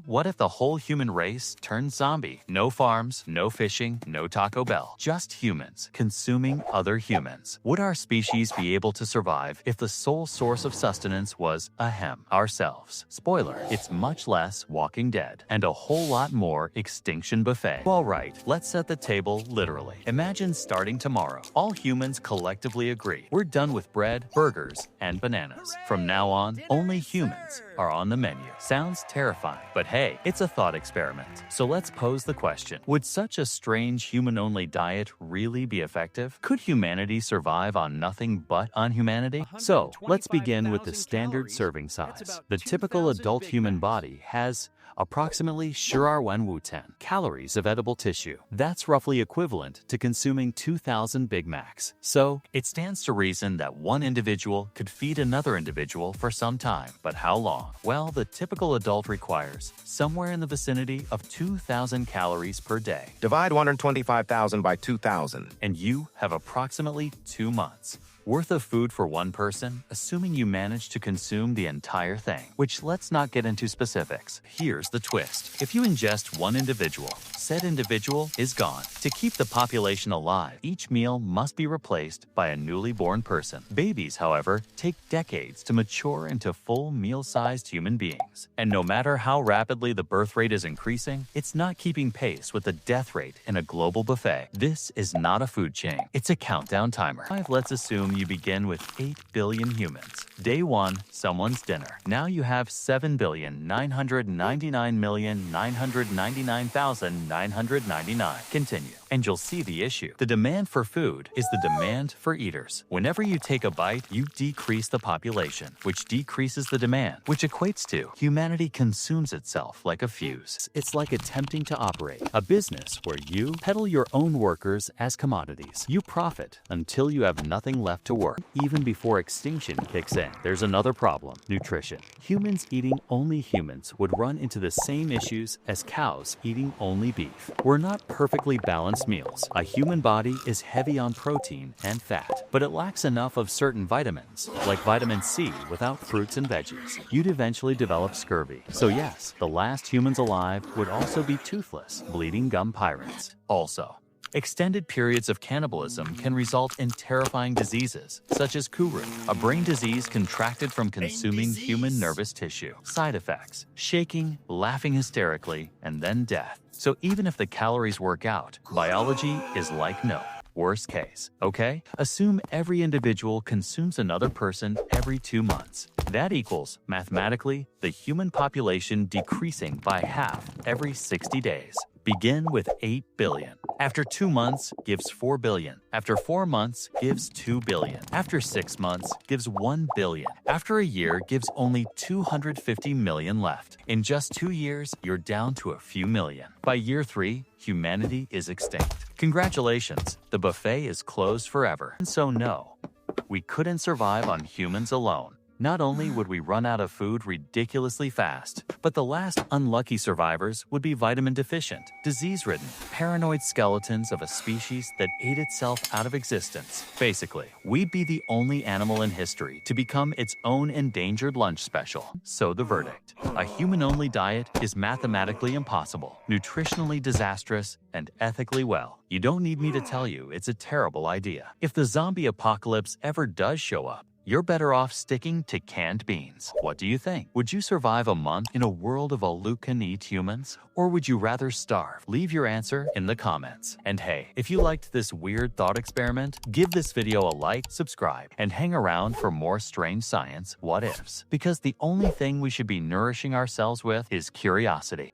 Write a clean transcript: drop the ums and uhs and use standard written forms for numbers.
What if the whole human race turned zombie? No farms, no fishing, no Taco Bell. Just humans consuming other humans. Would our species be able to survive if the sole source of sustenance was ourselves? Spoiler, it's much less Walking Dead and a whole lot more Extinction Buffet. Alright, let's set the table literally. Imagine starting tomorrow. All humans collectively agree. We're done with bread, burgers, and bananas. From now on, only humans are on the menu. Sounds terrifying, but hey, it's a thought experiment. So let's pose the question. Would such a strange human-only diet really be effective? Could humanity survive on nothing but unhumanity? So, let's begin with the standard serving size. The typical adult human body has approximately 10 calories of edible tissue. That's roughly equivalent to consuming 2,000 Big Macs. So, it stands to reason that one individual could feed another individual for some time. But how long? Well, the typical adult requires somewhere in the vicinity of 2,000 calories per day. Divide 125,000 by 2,000. And you have approximately 2 months worth of food for one person, assuming you manage to consume the entire thing. Which, let's not get into specifics. Here's the twist. If you ingest one individual, said individual is gone. To keep the population alive, each meal must be replaced by a newly born person. Babies, however, take decades to mature into full meal-sized human beings. And no matter how rapidly the birth rate is increasing, it's not keeping pace with the death rate in a global buffet. This is not a food chain. It's a countdown timer. Let's assume you begin with 8 billion humans. Day 1, someone's dinner. Now you have 7,999,999,999. Continue. And you'll see the issue. The demand for food is the demand for eaters. Whenever you take a bite, you decrease the population, which decreases the demand, which equates to humanity consumes itself like a fuse. It's like attempting to operate a business where you peddle your own workers as commodities. You profit until you have nothing left to work, even before extinction kicks in. There's another problem: nutrition. Humans eating only humans would run into the same issues as cows eating only beef. We're not perfectly balanced meals. A human body is heavy on protein and fat, but it lacks enough of certain vitamins, like vitamin C, without fruits and veggies. You'd eventually develop scurvy. So yes, the last humans alive would also be toothless, bleeding gum pirates. Also, extended periods of cannibalism can result in terrifying diseases, such as Kuru, a brain disease contracted from consuming human nervous tissue. Side effects: shaking, laughing hysterically, and then death. So even if the calories work out, biology is like no. Worst case, okay? Assume every individual consumes another person every 2 months. That equals, mathematically, the human population decreasing by half every 60 days. Begin with 8 billion. After 2 months, gives 4 billion. After 4 months, gives 2 billion. After 6 months, gives 1 billion. After a year, gives only 250 million left. In just 2 years, you're down to a few million. By year 3, humanity is extinct. Congratulations, the buffet is closed forever. And so no, we couldn't survive on humans alone. Not only would we run out of food ridiculously fast, but the last unlucky survivors would be vitamin deficient, disease-ridden, paranoid skeletons of a species that ate itself out of existence. Basically, we'd be the only animal in history to become its own endangered lunch special. So the verdict: a human-only diet is mathematically impossible, nutritionally disastrous, and ethically well. You don't need me to tell you it's a terrible idea. If the zombie apocalypse ever does show up, you're better off sticking to canned beans. What do you think? Would you survive a month in a world of all-you-can-eat humans? Or would you rather starve? Leave your answer in the comments. And hey, if you liked this weird thought experiment, give this video a like, subscribe, and hang around for more strange science what-ifs. Because the only thing we should be nourishing ourselves with is curiosity.